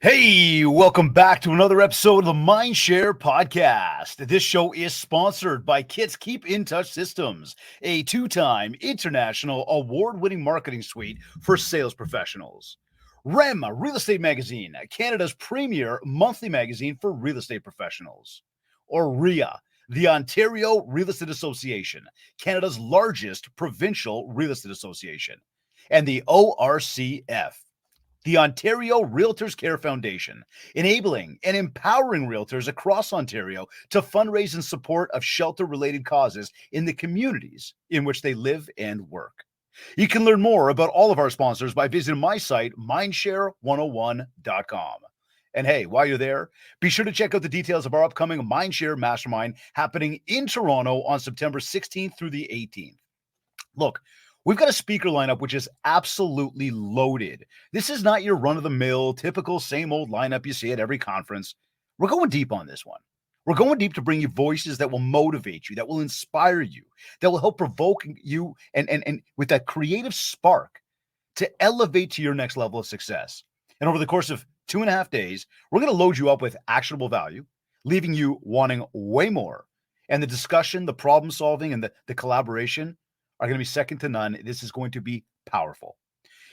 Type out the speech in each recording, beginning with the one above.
Hey, welcome back to another episode of the Mindshare Podcast. This show is sponsored by Kits Keep in Touch Systems, a two-time international award-winning marketing suite for sales professionals. REM Real Estate Magazine, Canada's premier monthly magazine for real estate professionals. Or RIA, the Ontario Real Estate Association, Canada's largest provincial real estate association. And the ORCF, the Ontario Realtors Care Foundation, enabling and empowering realtors across Ontario to fundraise in support of shelter-related causes in the communities in which they live and work. You can learn more about all of our sponsors by visiting my site, mindshare101.com. And hey, while you're there, be sure to check out the details of our upcoming Mindshare Mastermind happening in Toronto on September 16th through the 18th. Look, we've got a speaker lineup which is absolutely loaded. This is not your run-of-the-mill, typical same old lineup you see at every conference. We're going deep on this one. We're going deep to bring you voices that will motivate you, that will inspire you, that will help provoke you and with that creative spark to elevate to your next level of success. And over the course of 2.5 days, we're going to load you up with actionable value, leaving you wanting way more. And the discussion, the problem solving, and the collaboration are going to be second to none. This is going to be powerful.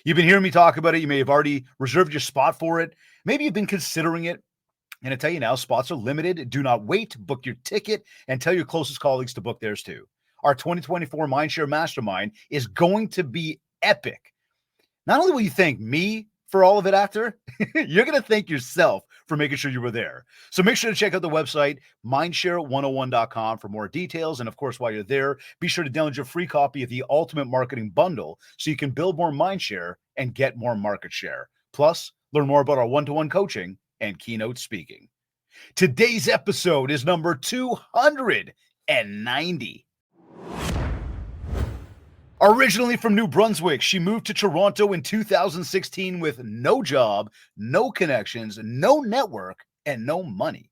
You've been hearing me talk about it. You may have already reserved your spot for it. Maybe you've been considering it. And I tell you now, spots are limited. Do not wait. Book your ticket and tell your closest colleagues to book theirs too. Our 2024 Mindshare Mastermind is going to be epic. Not only will you thank me for all of it after, you're going to thank yourself for making sure you were there. So make sure to check out the website, mindshare101.com, for more details. And of course, while you're there, be sure to download your free copy of the Ultimate Marketing Bundle so you can build more mindshare and get more market share. Plus, learn more about our one-to-one coaching and keynote speaking. Today's episode is number 290. Originally from New Brunswick, she moved to Toronto in 2016 with no job, no connections, no network, and no money.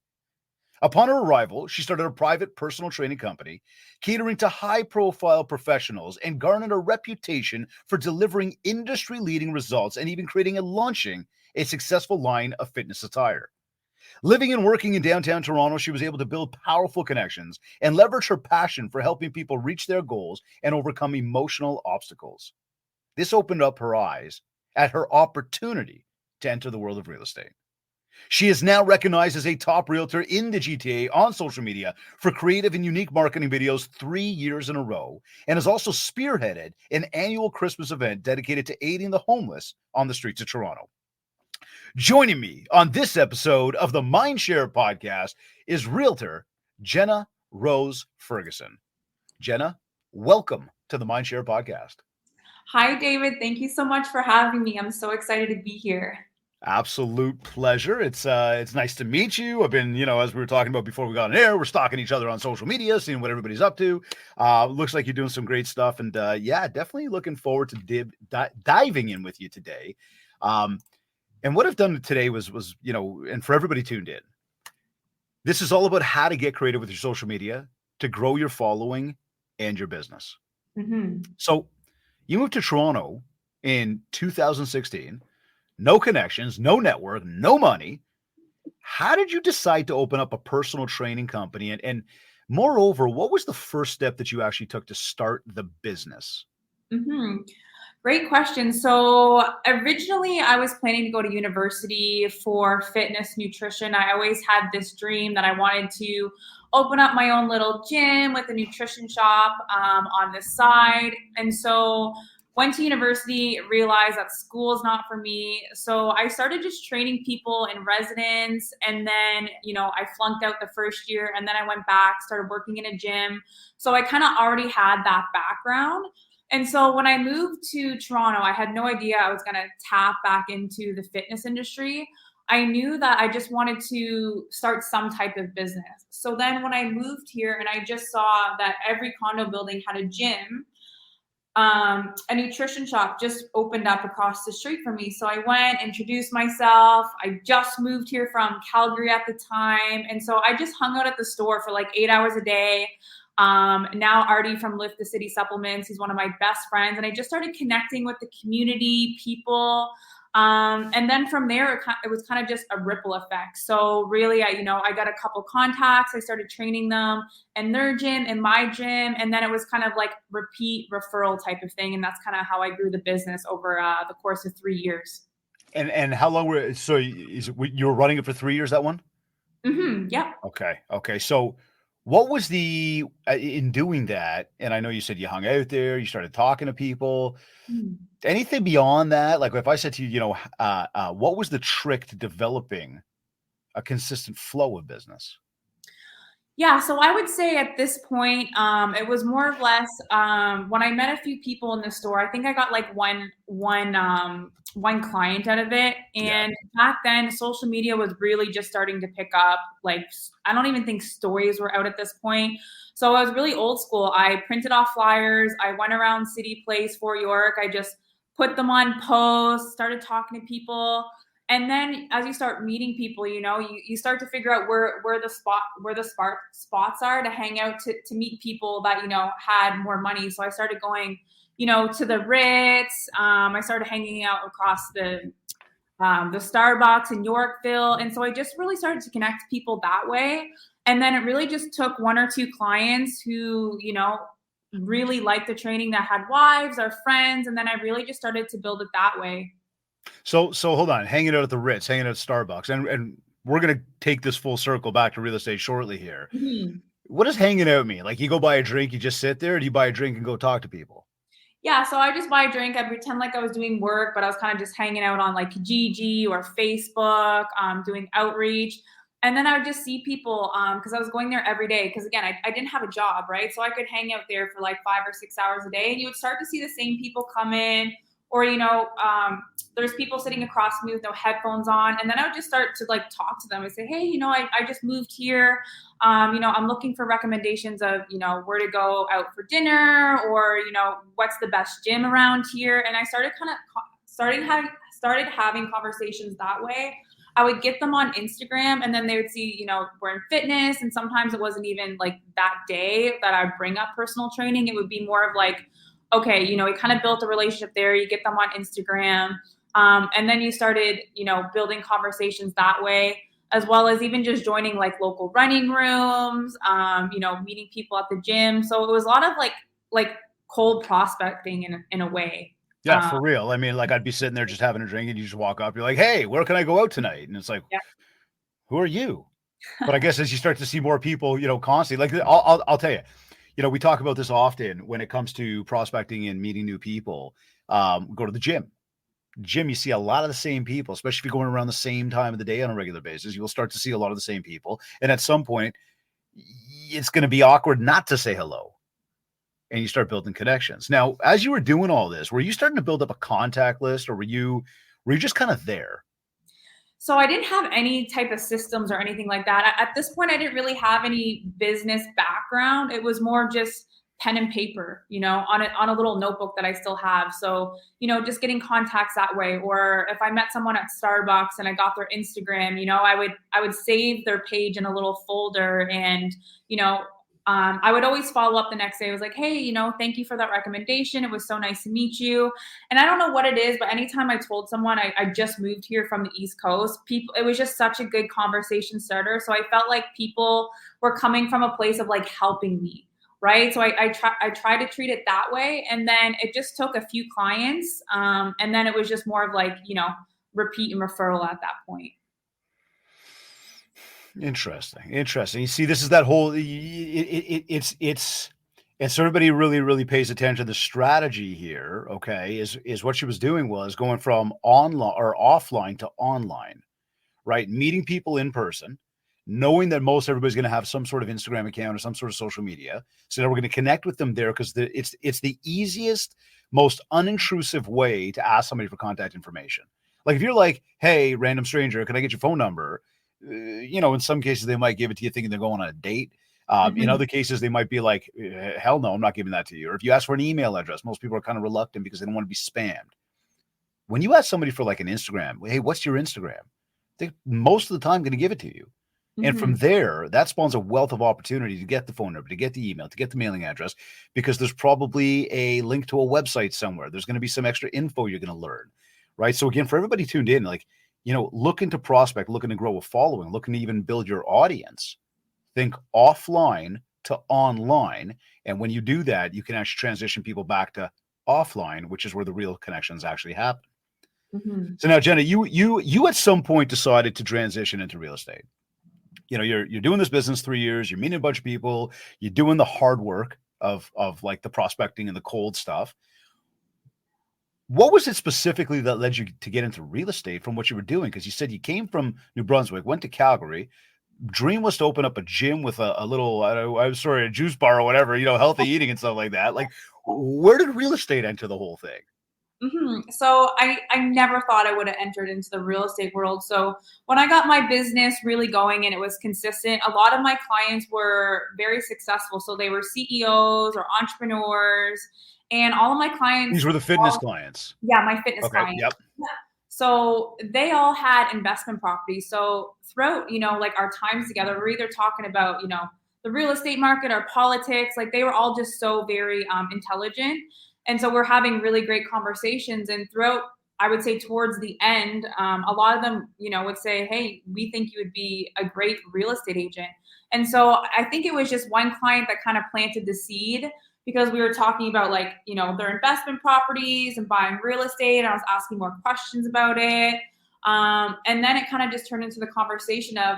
Upon her arrival, she started a private personal training company, catering to high-profile professionals, and garnered a reputation for delivering industry-leading results and even creating and launching a successful line of fitness attire. Living and working in downtown Toronto, she was able to build powerful connections and leverage her passion for helping people reach their goals and overcome emotional obstacles. This opened up her eyes at her opportunity to enter the world of real estate. She is now recognized as a top realtor in the GTA on social media for creative and unique marketing videos 3 years in a row, and has also spearheaded an annual Christmas event dedicated to aiding the homeless on the streets of Toronto. Joining me on this episode of the Mindshare Podcast is realtor Jenna Rose Ferguson. Jenna, welcome to the Mindshare Podcast. Hi, David. Thank you so much for having me. I'm so excited to be here. Absolute pleasure. It's nice to meet you. I've been, as we were talking about before we got on air, we're stalking each other on social media, seeing what everybody's up to. Looks like you're doing some great stuff, and yeah, definitely looking forward to diving in with you today. And what I've done today was, and for everybody tuned in, this is all about how to get creative with your social media to grow your following and your business. Mm-hmm. So you moved to Toronto in 2016, no connections, no network, no money. How did you decide to open up a personal training company? And moreover, what was the first step that you actually took to start the business? Mm-hmm. Great question. So originally I was planning to go to university for fitness nutrition. I always had this dream that I wanted to open up my own little gym with a nutrition shop on the side. And so went to university, realized that school is not for me. So I started just training people in residence. And then, I flunked out the first year, and then I went back, started working in a gym. So I kind of already had that background. And so when I moved to Toronto, I had no idea I was going to tap back into the fitness industry. I knew that I just wanted to start some type of business. So then when I moved here and I just saw that every condo building had a gym, a nutrition shop just opened up across the street from me. So I went, introduced myself. I just moved here from Calgary at the time. And so I just hung out at the store for like 8 hours a day. Now Artie from Lift the City Supplements, he's one of my best friends. And I just started connecting with the community, people. And then from there, it was kind of just a ripple effect. So really, I got a couple contacts. I started training them in their gym, in my gym, and then it was kind of like repeat referral type of thing. And that's kind of how I grew the business over the course of 3 years. And how long you were running it for 3 years, that one? Yep. Okay. Okay. So what was in doing that? And I know you said you hung out there, you started talking to people. Mhm. Anything beyond that? Like if I said to you, what was the trick to developing a consistent flow of business? Yeah, so I would say at this point, it was more or less when I met a few people in the store. I think I got like one client out of it, Yeah. and back then, social media was really just starting to pick up. Like, I don't even think stories were out at this point. So I was really old school. I printed off flyers. I went around City Place, Fort York. I just put them on posts, started talking to people. And then as you start meeting people, you start to figure out where the spots are to hang out, to meet people that had more money. So I started going to the Ritz. I started hanging out across the Starbucks in Yorkville, and so I just really started to connect people that way. And then it really just took one or two clients who really liked the training, that had wives or friends, and then I really just started to build it that way. So hold on, hanging out at the Ritz, hanging out at Starbucks, and we're gonna take this full circle back to real estate shortly here. Mhm. What does hanging out mean? Like you go buy a drink, you just sit there, or do you buy a drink and go talk to people? Yeah, so I just buy a drink. I pretend like I was doing work, but I was kind of just hanging out on like Kijiji or Facebook, doing outreach. And then I would just see people because I was going there every day. Because again, I didn't have a job, right? So I could hang out there for like 5 or 6 hours a day, and you would start to see the same people come in, or there's people sitting across from me with no headphones on, and then I would just start to like talk to them and say, hey, I just moved here. I'm looking for recommendations of, where to go out for dinner, or, what's the best gym around here. And I started started having conversations that way. I would get them on Instagram, and then they would see, we're in fitness. And sometimes it wasn't even like that day that I'd bring up personal training. It would be more of like, okay, we kind of built a relationship there. You get them on Instagram. And then you started, building conversations that way, as well as even just joining like local running rooms, meeting people at the gym. So it was a lot of like cold prospecting in a way. Yeah, for real. I mean, like I'd be sitting there just having a drink, and you just walk up. You're like, "Hey, where can I go out tonight?" And it's like, Yeah. "Who are you?" But I guess as you start to see more people, constantly, like I'll tell you, we talk about this often when it comes to prospecting and meeting new people. Go to the gym. Gym, you see a lot of the same people, especially if you're going around the same time of the day on a regular basis. You'll start to see a lot of the same people, and at some point, it's going to be awkward not to say hello. And you start building connections. Now, as you were doing all this, were you starting to build up a contact list, or were you just kind of there? So I didn't have any type of systems or anything like that. At this point, I didn't really have any business background. It was more just pen and paper, on a little notebook that I still have. So, just getting contacts that way. Or if I met someone at Starbucks and I got their Instagram, I would save their page in a little folder, and, I would always follow up the next day. I was like, hey, thank you for that recommendation. It was so nice to meet you. And I don't know what it is, but anytime I told someone I just moved here from the East Coast, it was just such a good conversation starter. So I felt like people were coming from a place of like helping me. Right. So I try to treat it that way. And then it just took a few clients. And then it was just more of like, repeat and referral at that point. Interesting. Interesting. You see, this is that whole it's and so everybody really pays attention. The strategy here, okay, is what she was doing was going from online or offline to online, right? Meeting people in person, knowing that most everybody's going to have some sort of Instagram account or some sort of social media. So now we're going to connect with them there because it's the easiest, most unintrusive way to ask somebody for contact information. Like if you're like, hey, random stranger, can I get your phone number? In some cases they might give it to you thinking they're going on a date. In Mhm. other cases, they might be like, hell no, I'm not giving that to you. Or if you ask for an email address, most people are kind of reluctant because they don't want to be spammed. When you ask somebody for like an Instagram, hey, what's your Instagram? They're most of the time going to give it to you. And from Mhm. there, that spawns a wealth of opportunity to get the phone number, to get the email, to get the mailing address, because there's probably a link to a website somewhere. There's going to be some extra info you're going to learn, right? So again, for everybody tuned in, like, looking to prospect, looking to grow a following, looking to even build your audience, think offline to online. And when you do that, you can actually transition people back to offline, which is where the real connections actually happen. Mhm. So now, Jenna, you at some point decided to transition into real estate. You're doing this business 3 years, you're meeting a bunch of people, you're doing the hard work of like the prospecting and the cold stuff. What was it specifically that led you to get into real estate from what you were doing? Because you said you came from New Brunswick, went to Calgary. Dream was to open up a gym with a little, I'm sorry, a juice bar or whatever, healthy eating and stuff like that. Like, where did real estate enter the whole thing? So I never thought I would have entered into the real estate world. So when I got my business really going and it was consistent, a lot of my clients were very successful. So they were CEOs or entrepreneurs, and all of my These clients, were the fitness clients. yeah, my fitness Okay. clients. Yep. Yeah. So they all had investment properties. So throughout, like our times together, we're either talking about, the real estate market or politics. Like they were all just so very intelligent. And so we're having really great conversations. And throughout, I would say towards the end, a lot of them, would say, hey, we think you would be a great real estate agent. And so I think it was just one client that kind of planted the seed, because we were talking about like, their investment properties and buying real estate. And I was asking more questions about it. And then it kind of just turned into the conversation of,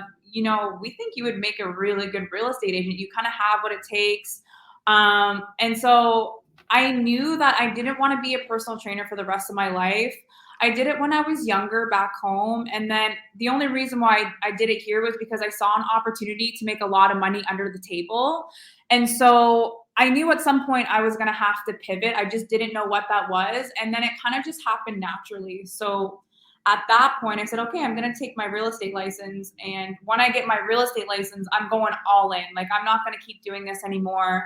we think you would make a really good real estate agent. You kind of have what it takes. And so I knew that I didn't want to be a personal trainer for the rest of my life. I did it when I was younger back home. And then the only reason why I did it here was because I saw an opportunity to make a lot of money under the table. And so I knew at some point I was going to have to pivot. I just didn't know what that was. And then it kind of just happened naturally. So at that point, I said, okay, I'm going to take my real estate license. And when I get my real estate license, I'm going all in. Like, I'm not going to keep doing this anymore.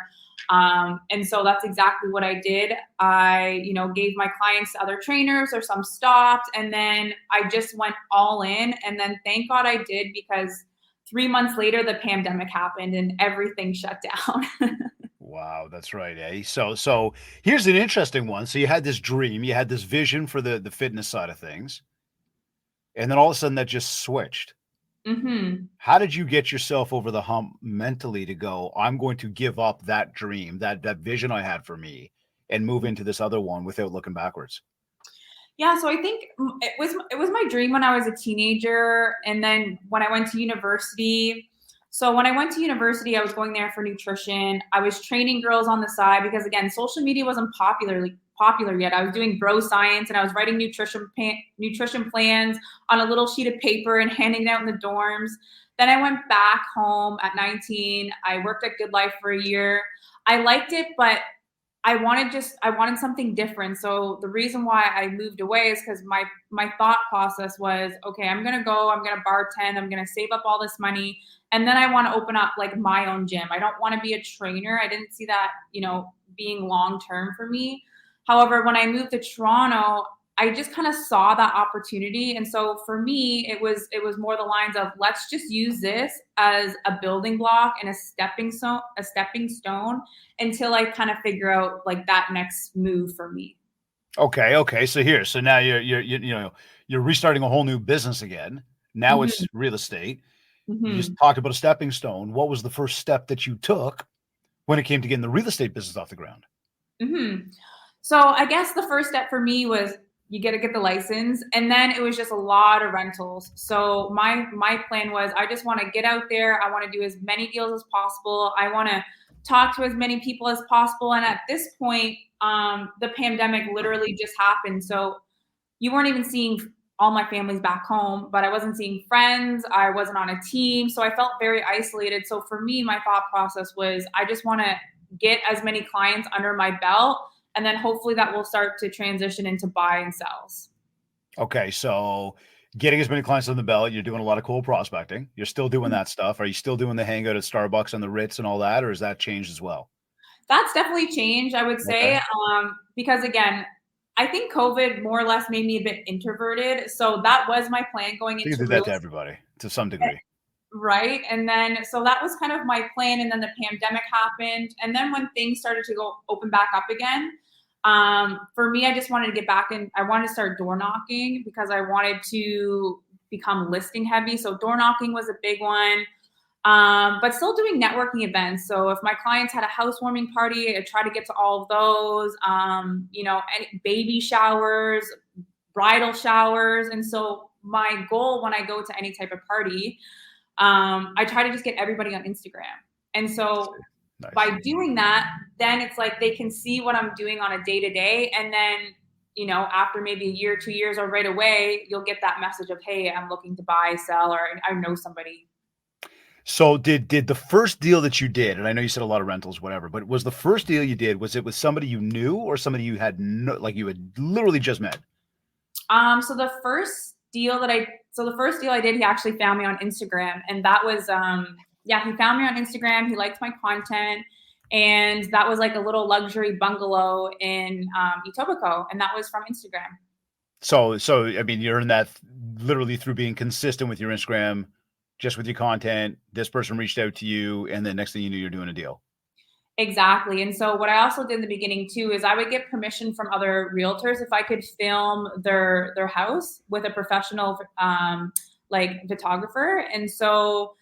And so that's exactly what I did. I, gave my clients to other trainers, or some stopped. And then I just went all in. And then thank God I did, because 3 months later, the pandemic happened and everything shut down. Wow, that's right. So here's an interesting one. So you had this dream, you had this vision for the fitness side of things, and then all of a sudden that just switched. Mm-hmm. How did you get yourself over the hump mentally to go, I'm going to give up that dream, that vision I had for me, and move into this other one without looking backwards? Yeah, so I think it was my dream when I was a teenager, and then when I went to university. So when I went to university, I was going there for nutrition. I was training girls on the side because, again, social media wasn't popular yet. I was doing bro science, and I was writing nutrition plans on a little sheet of paper and handing it out in the dorms. Then I went back home at 19. I worked at Good Life for a year. I liked it, but I wanted something different. So the reason why I moved away is because my thought process was, okay, I'm gonna bartend, I'm gonna save up all this money, and then I want to open up like my own gym. I don't want to be a trainer. I didn't see that, being long term for me. However, when I moved to Toronto, I just kind of saw that opportunity. And so for me, it was more the lines of, let's just use this as a building block and a stepping stone until I kind of figure out like that next move for me. Okay. So now you're restarting a whole new business again. Now Mm-hmm. it's real estate. You just Mm-hmm. talked about a stepping stone. What was the first step that you took when it came to getting the real estate business off the ground? Mm-hmm. So I guess the first step for me was you got to get the license, and then it was just a lot of rentals. So my plan was, I just want to get out there. I want to do as many deals as possible. I want to talk to as many people as possible. And at this point, the pandemic literally just happened. So you weren't even seeing all my families back home, but I wasn't seeing friends. I wasn't on a team. So I felt very isolated. So for me, my thought process was, I just want to get as many clients under my belt, and then hopefully that will start to transition into buy and sells. Okay, so getting as many clients on the belt, you're doing a lot of cool prospecting. You're still doing that stuff. Are you still doing the hangout at Starbucks and the Ritz and all that, or has that changed as well? That's definitely changed, I would Okay. say, because again, I think COVID more or less made me a bit introverted. So that was my plan going You into do real that to estate. everybody to some degree. Right. And then, so that was kind of my plan. And then the pandemic happened. And then when things started to go open back up again, For me, I just wanted to get back in. I wanted to start door knocking because I wanted to become listing heavy. So door knocking was a big one. But still doing networking events. So if my clients had a housewarming party, I try to get to all of those, any baby showers, bridal showers. And so my goal when I go to any type of party, I try to just get everybody on Instagram. And so Nice. by doing that, then it's like they can see what I'm doing on a day to day. And then, after maybe a year, 2 years, or right away, you'll get that message of, hey, I'm looking to buy, sell, or I know somebody. So did the first deal that you did, and I know you said a lot of rentals, whatever, but was the first deal you did, was it with somebody you knew or somebody you had like you had literally just met? So the first deal I did, he actually found me on Instagram, and that was, he found me on Instagram. He liked my content, and that was like a little luxury bungalow in Etobicoke, and that was from Instagram. So I mean, you're in that literally through being consistent with your Instagram, just with your content. This person reached out to you, and then next thing you knew, you're doing a deal. Exactly. And so what I also did in the beginning too is I would get permission from other realtors if I could film their house with a professional like photographer. And so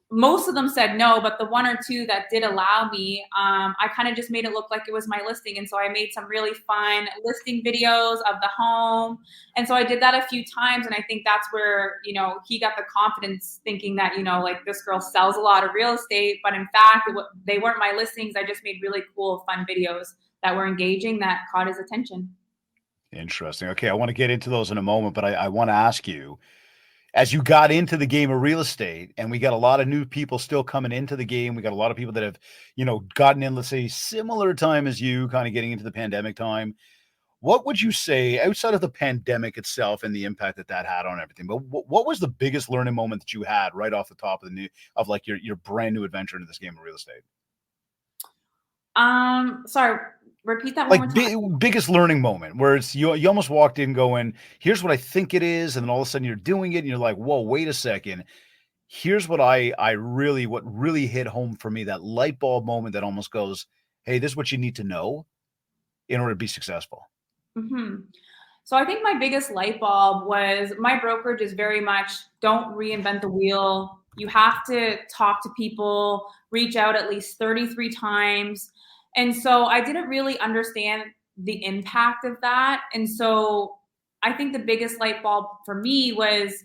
most of them said no, but the one or two that did allow me, I kind of just made it look like it was my listing. And so I made some really fun listing videos of the home. And so I did that a few times. And I think that's where, he got the confidence thinking that, like this girl sells a lot of real estate. But in fact, they weren't my listings. I just made really cool, fun videos that were engaging that caught his attention. Interesting. Okay, I want to get into those in a moment, but I want to ask you, as you got into the game of real estate, and we got a lot of new people still coming into the game. We got a lot of people that have, gotten in, let's say, similar time as you, kind of getting into the pandemic time. What would you say outside of the pandemic itself and the impact that had on everything? But what was the biggest learning moment that you had right off the top of like your brand new adventure into this game of real estate? Sorry, repeat that one Like more time. biggest learning moment where it's you almost walked in going, here's what I think it is, and then all of a sudden you're doing it and you're like, whoa, wait a second. Here's what what really hit home for me, that light bulb moment that almost goes, hey, this is what you need to know in order to be successful. Mm-hmm. So I think my biggest light bulb was my brokerage is very much don't reinvent the wheel. You have to talk to people, reach out at least 33 times. And so I didn't really understand the impact of that. And so I think the biggest light bulb for me was,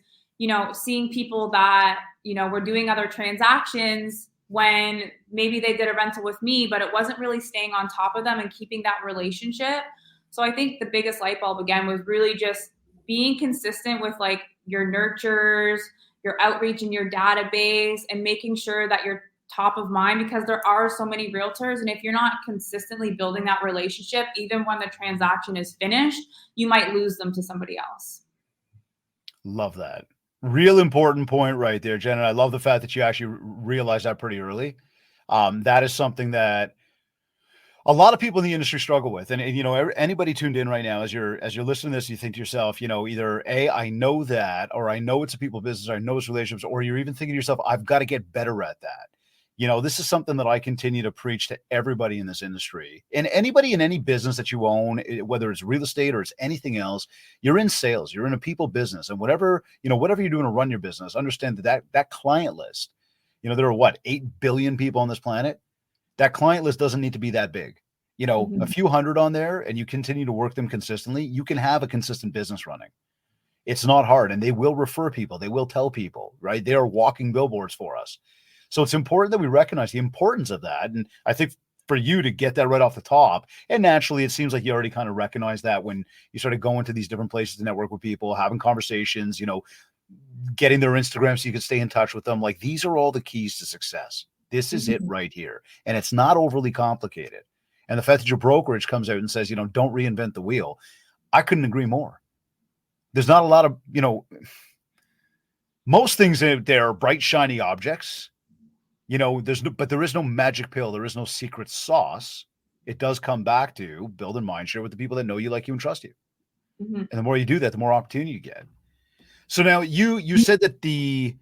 seeing people that, were doing other transactions when maybe they did a rental with me, but it wasn't really staying on top of them and keeping that relationship. So I think the biggest light bulb again was really just being consistent with like your nurtures, your outreach in your database, and making sure that you're top of mind because there are so many realtors. And if you're not consistently building that relationship, even when the transaction is finished, you might lose them to somebody else. Love that. Real important point right there, Jen. And I love the fact that you actually realized that pretty early. That is something that a lot of people in the industry struggle with. And anybody tuned in right now, as you're listening to this, you think to yourself, either A, I know that, or I know it's a people business, or I know it's relationships, or you're even thinking to yourself, I've got to get better at that. This is something that I continue to preach to everybody in this industry, and anybody in any business that you own, whether it's real estate or it's anything else. You're in sales, you're in a people business, and whatever you're doing to run your business, understand that client list, there are what, 8 billion people on this planet. That client list doesn't need to be that big. A few hundred on there, and you continue to work them consistently, you can have a consistent business running. It's not hard, and they will refer people. They will tell people, right? They are walking billboards for us. So it's important that we recognize the importance of that. And I think for you to get that right off the top, and naturally, it seems like you already kind of recognize that when you started going to these different places to network with people, having conversations, getting their Instagram so you can stay in touch with them. Like, these are all the keys to success. This is it right here. And it's not overly complicated. And the fact that your brokerage comes out and says, don't reinvent the wheel, I couldn't agree more. There's not a lot of, most things out there are bright, shiny objects. But there is no magic pill. There is no secret sauce. It does come back to building mind share with the people that know you, like you, and trust you. Mm-hmm. And the more you do that, the more opportunity you get. So now you said that the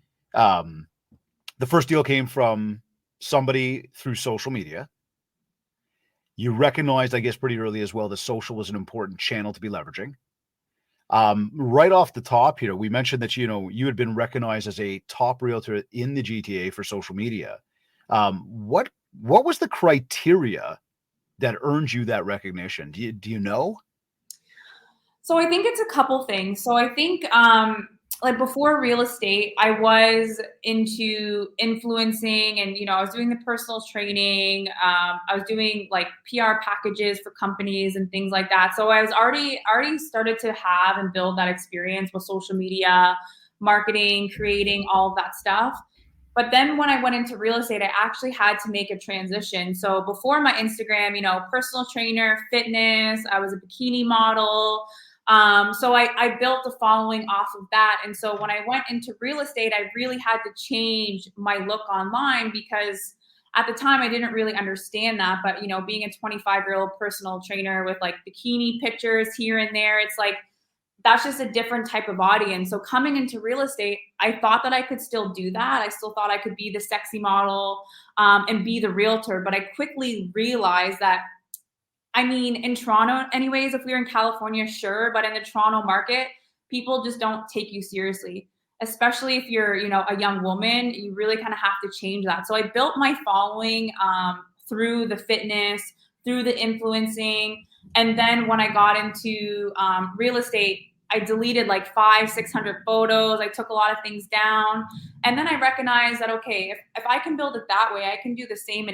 first deal came from somebody through social media. You recognized, I guess, pretty early as well that social was an important channel to be leveraging. Right off the top here, we mentioned that you had been recognized as a top realtor in the GTA for social media. What was the criteria that earned you that recognition? Do you know? So I think it's a couple things. So I think like before real estate, I was into influencing and I was doing the personal training. I was doing like PR packages for companies and things like that. So I was already started to have and build that experience with social media, marketing, creating all of that stuff. But then when I went into real estate, I actually had to make a transition. So before my Instagram, personal trainer, fitness, I was a bikini model. So I built a following off of that. And so when I went into real estate, I really had to change my look online because at the time I didn't really understand that. But, being a 25-year-old personal trainer with like bikini pictures here and there, it's like, that's just a different type of audience. So coming into real estate, I thought that I could still do that. I still thought I could be the sexy model and be the realtor. But I quickly realized that, I mean, in Toronto, anyways, if we were in California, sure. But in the Toronto market, people just don't take you seriously, especially if you're, a young woman. You really kind of have to change that. So I built my following through the fitness, through the influencing. And then when I got into real estate, I deleted like 500-600 photos. I took a lot of things down. And then I recognized that, okay, if I can build it that way, I can do the same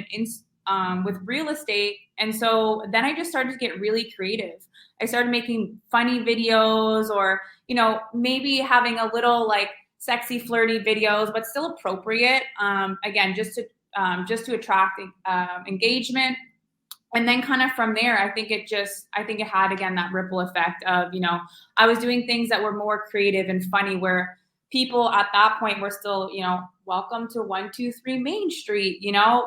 with real estate. And so then I just started to get really creative. I started making funny videos or, maybe having a little like sexy, flirty videos, but still appropriate. Again, just to attract engagement. And then kind of from there, I think it had, again, that ripple effect of, I was doing things that were more creative and funny where people at that point were still, welcome to 123 Main Street.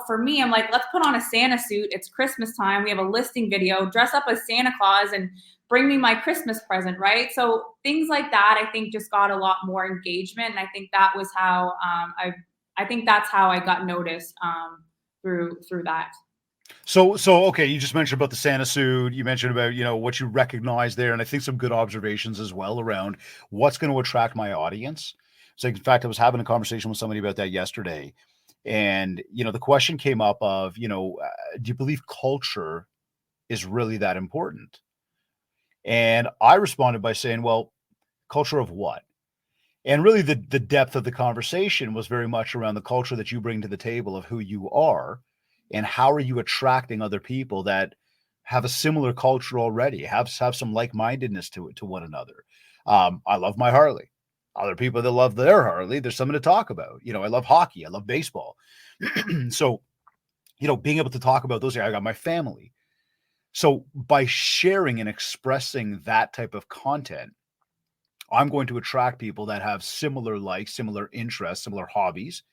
For me, I'm like, let's put on a Santa suit. It's Christmas time. We have a listing video, dress up as Santa Claus and bring me my Christmas present. Right. So things like that, I think just got a lot more engagement. And I think that was how I think that's how I got noticed through that. So okay, you just mentioned about the Santa suit. You mentioned about what you recognize there, and I think some good observations as well around what's going to attract my audience. So in fact, I was having a conversation with somebody about that yesterday, and the question came up of do you believe culture is really that important? And I responded by saying, well, culture of what? And really, the depth of the conversation was very much around the culture that you bring to the table of who you are and how are you attracting other people that have a similar culture already, have some like-mindedness to one another. I love my Harley. Other people that love their Harley, there's something to talk about. I love hockey. I love baseball. So, being able to talk about those, I got my family. So by sharing and expressing that type of content, I'm going to attract people that have similar likes, similar interests, similar hobbies,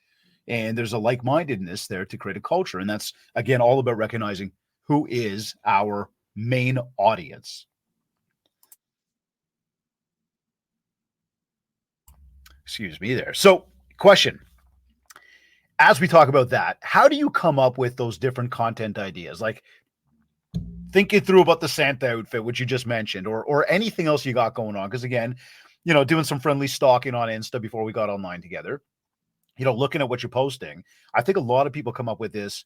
and there's a like-mindedness there to create a culture. And that's, again, all about recognizing who is our main audience. Excuse me there. So, question. As we talk about that, how do you come up with those different content ideas? Like thinking through about the Santa outfit, which you just mentioned, or anything else you got going on. Because again, doing some friendly stalking on Insta before we got online together, looking at what you're posting, I think a lot of people come up with this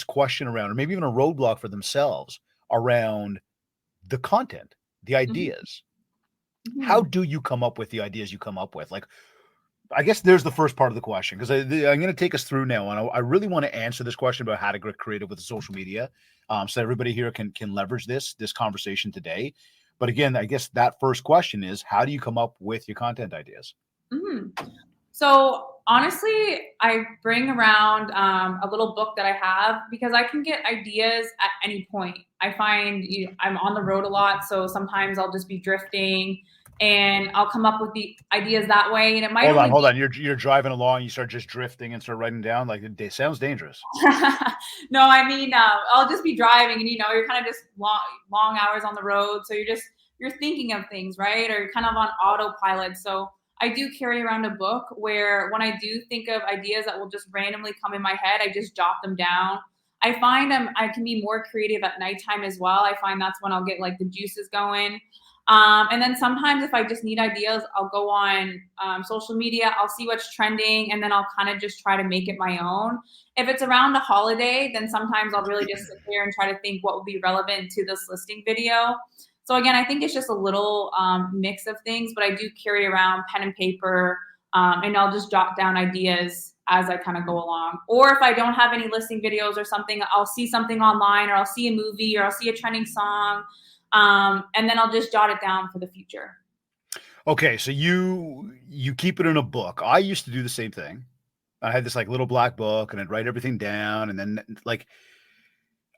question around, or maybe even a roadblock for themselves around the content, the ideas. Mm-hmm. How do you come up with the ideas you come up with? Like, I guess there's the first part of the question, because I'm going to take us through now, and I really want to answer this question about how to get creative with social media, so everybody here can leverage this conversation today. But again, I guess that first question is, how do you come up with your content ideas? Mm-hmm. So honestly, I bring around a little book that I have because I can get ideas at any point. I find I'm on the road a lot, so sometimes I'll just be drifting and I'll come up with the ideas that way. And it might hold on. You're driving along, you start just drifting and start writing down, like, it sounds dangerous. No, I mean, I'll just be driving and you're kind of just long hours on the road, so you're thinking of things, right? Or you're kind of on autopilot. So I do carry around a book where when I do think of ideas that will just randomly come in my head, I just jot them down. I find I can be more creative at nighttime as well. I find that's when I'll get like the juices going. And then sometimes if I just need ideas, I'll go on social media, I'll see what's trending, and then I'll kind of just try to make it my own. If it's around a holiday, then sometimes I'll really just sit there and try to think what would be relevant to this listing video. So again, I think it's just a little mix of things, but I do carry around pen and paper, and I'll just jot down ideas as I kind of go along. Or if I don't have any listing videos or something, I'll see something online, or I'll see a movie, or I'll see a trending song, and then I'll just jot it down for the future. Okay, so you keep it in a book. I used to do the same thing. I had this like little black book, and I'd write everything down, and then like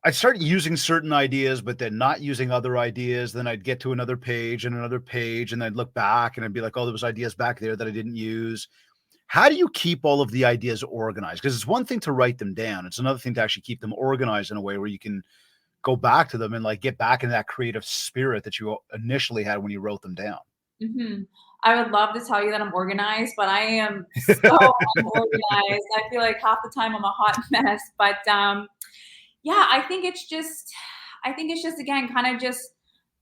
I'd start using certain ideas, but then not using other ideas. Then I'd get to another page and another page, and I'd look back and I'd be like, oh, there was ideas back there that I didn't use. How do you keep all of the ideas organized? Because it's one thing to write them down. It's another thing to actually keep them organized in a way where you can go back to them and like get back in that creative spirit that you initially had when you wrote them down. Mm-hmm. I would love to tell you that I'm organized, but I am so unorganized. I feel like half the time I'm a hot mess. But yeah, I think it's just again kind of just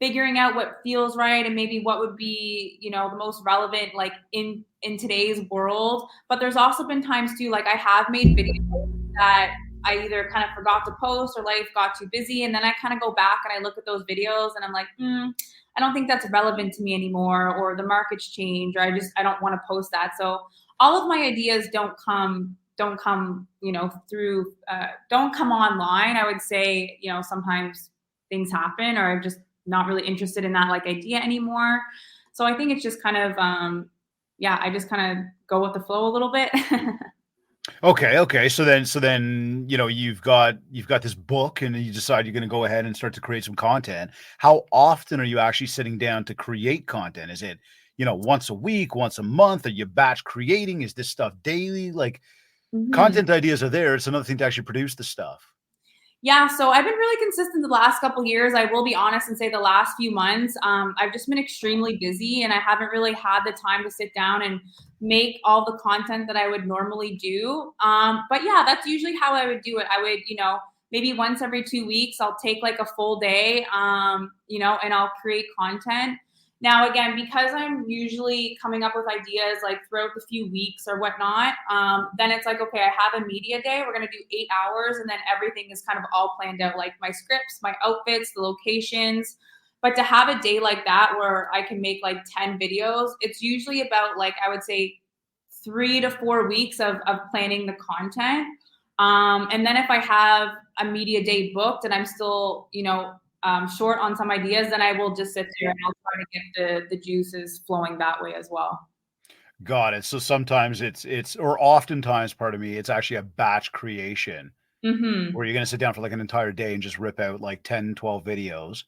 figuring out what feels right and maybe what would be, you know, the most relevant like in today's world. But there's also been times too, like I have made videos that I either kind of forgot to post or life got too busy, and then I kind of go back and I look at those videos and I'm like, I don't think that's relevant to me anymore, or the market's changed, or I don't want to post that. So all of my ideas don't come, you know, through, don't come online. I would say, you know, sometimes things happen, or I'm just not really interested in that like idea anymore. So I think it's just kind of, yeah, I just kind of go with the flow a little bit. Okay. So then, you know, you've got this book, and you decide you're going to go ahead and start to create some content. How often are you actually sitting down to create content? Is it, you know, once a week, once a month? Are you batch creating? Is this stuff daily? Like Mhm. content ideas are there. It's another thing to actually produce the stuff. Yeah, so I've been really consistent the last couple years. I will be honest and say the last few months, I've just been extremely busy, and I haven't really had the time to sit down and make all the content that I would normally do. But yeah, that's usually how I would do it. I would, you know, maybe once every 2 weeks, I'll take like a full day, you know, and I'll create content. Now, again, because I'm usually coming up with ideas like throughout the few weeks or whatnot, then it's like, okay, I have a media day. We're going to do 8 hours, and then everything is kind of all planned out, like my scripts, my outfits, the locations. But to have a day like that where I can make like 10 videos, it's usually about like, I would say 3 to 4 weeks of planning the content. And then if I have a media day booked and I'm still, you know, short on some ideas, then I will just sit there and I'll try to get the juices flowing that way as well. Got it. So sometimes or oftentimes, pardon me, it's actually a batch creation Mm-hmm. where you're going to sit down for like an entire day and just rip out like 10, 12 videos,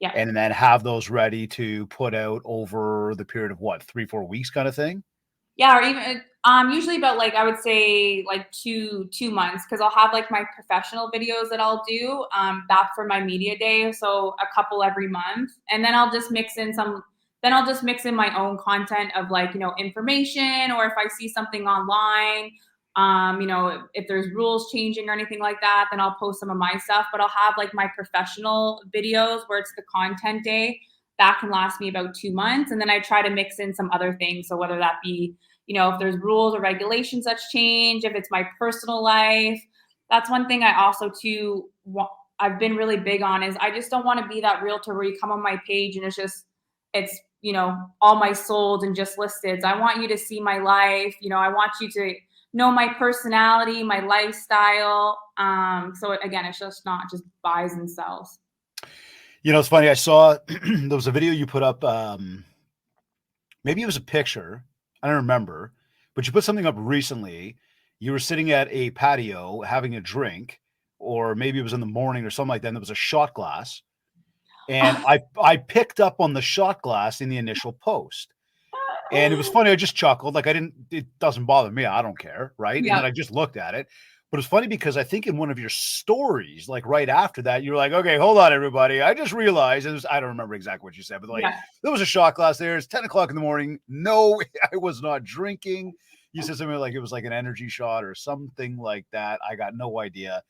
Yeah. and then have those ready to put out over the period of what, 3, 4 weeks kind of thing. Yeah, or even usually about like I would say like two months, because I'll have like my professional videos that I'll do back for my media day, so a couple every month, and then I'll just mix in some. Then I'll just mix in my own content of like, you know, information, or if I see something online, you know, if there's rules changing or anything like that, then I'll post some of my stuff. But I'll have like my professional videos where it's the content day that can last me about 2 months, and then I try to mix in some other things. So whether that be, you know, if there's rules or regulations that's change, if it's my personal life. That's one thing I also too I've been really big on is I just don't want to be that realtor where you come on my page and it's you know, all my sold and just listeds. I want you to see my life. You know, I want you to know my personality, my lifestyle. So again, it's just not just buys and sells. You know, it's funny. I saw there was a video you put up. Maybe it was a picture. I don't remember, but you put something up recently. You were sitting at a patio having a drink, or maybe it was in the morning or something like that. And there was a shot glass, and I picked up on the shot glass in the initial post. And it was funny. I just chuckled. Like it doesn't bother me. I don't care. Right. And Yeah. then I just looked at it. But it's funny because I think in one of your stories, like right after that, you're like, okay, hold on, everybody. I just realized I don't remember exactly what you said, but like Yeah. there was a shot glass there. It's 10 o'clock in the morning. No, I was not drinking. You said something like it was like an energy shot or something like that. I got no idea.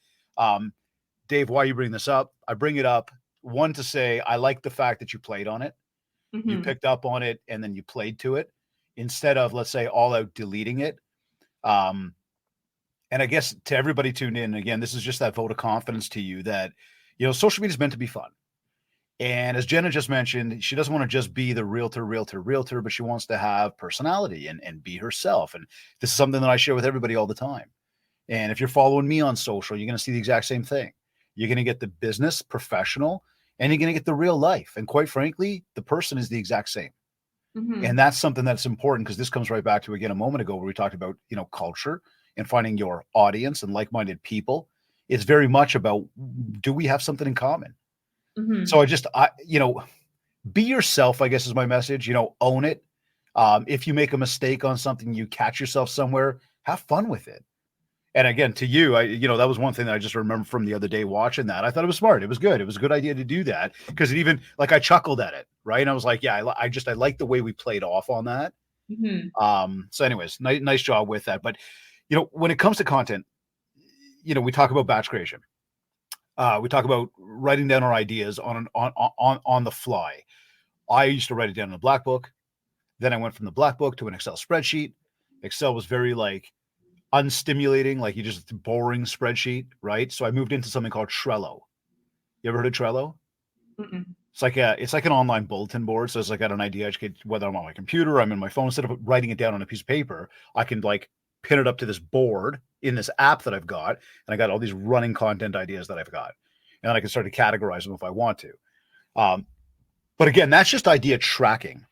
Dave, why you bring this up? I bring it up, one, to say I like the fact that you played on it. You Mm-hmm. picked up on it and then you played to it instead of, let's say, all out deleting it. Um, and I guess to everybody tuned in, again, this is just that vote of confidence to you that, social media is meant to be fun. And as Jenna just mentioned, she doesn't want to just be the realtor, but she wants to have personality and be herself. And this is something that I share with everybody all the time. And if you're following me on social, you're going to see the exact same thing. You're going to get the business, professional, and you're going to get the real life. And quite frankly, the person is the exact same. Mm-hmm. And that's something that's important, because this comes right back to, again, a moment ago where we talked about, culture and finding your audience and like-minded people. It's very much about, do we have something in common? Mm-hmm. So be yourself, I guess, is my message. Own it. If you make a mistake on something, you catch yourself somewhere, have fun with it. And again, to you, that was one thing that I just remember from the other day watching that. I thought it was smart. It was good. It was a good idea to do that, because it even, like, I chuckled at it, right? And I was like, yeah, I like the way we played off on that. Mm-hmm. So anyways, nice job with that. But, when it comes to content, we talk about batch creation. We talk about writing down our ideas on the fly. I used to write it down in a black book. Then I went from the black book to an Excel spreadsheet. Excel was very, like, unstimulating, like, you just boring spreadsheet, right? So I moved into something called Trello. You ever heard of Trello? Mm-mm. It's like an online bulletin board. So it's like, I got an idea, whether I'm on my computer, I'm in my phone, instead of writing it down on a piece of paper, I can, like, pin it up to this board in this app that I've got, and I got all these running content ideas that I've got, and then I can start to categorize them if I want to. But again, that's just idea tracking.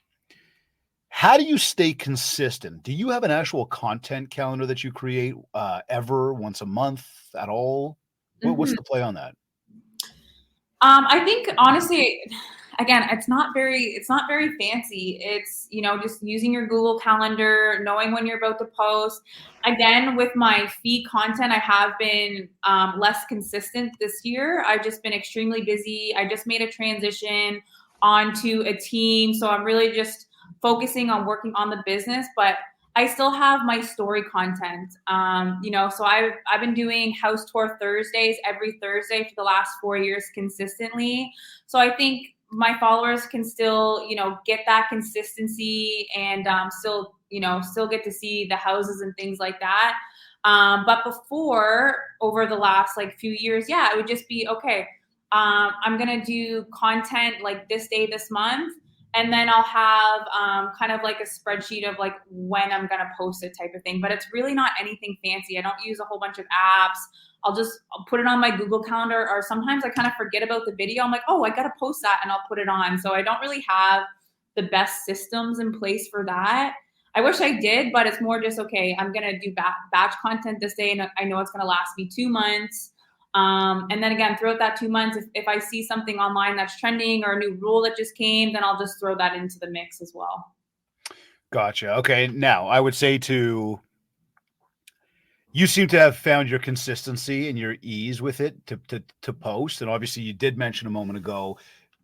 How do you stay consistent? Do you have an actual content calendar that you create ever, once a month, at all? What's Mm-hmm. the play on that? I think honestly, again, it's not very fancy. It's, just using your Google Calendar, knowing when you're about to post. Again, with my feed content, I have been less consistent this year. I've just been extremely busy. I just made a transition onto a team, so I'm really just focusing on working on the business, but I still have my story content. So I've been doing house tour Thursdays every Thursday for the last 4 years consistently. So I think my followers can still, get that consistency and still get to see the houses and things like that. But before, over the last like few years, yeah, it would just be okay. I'm gonna do content like this day, this month, and then I'll have kind of like a spreadsheet of like when I'm gonna post it type of thing. But it's really not anything fancy. I don't use a whole bunch of apps. I'll put it on my Google Calendar, or sometimes I kind of forget about the video. I'm like, oh, I gotta post that, and I'll put it on. So I don't really have the best systems in place for that. I wish I did, but it's more just okay. I'm gonna do batch content this day, and I know it's gonna last me 2 months. And then again, throughout that 2 months, if I see something online that's trending or a new rule that just came, then I'll just throw that into the mix as well. Gotcha. Okay. Now, I would say you seem to have found your consistency and your ease with it to post. And obviously, you did mention a moment ago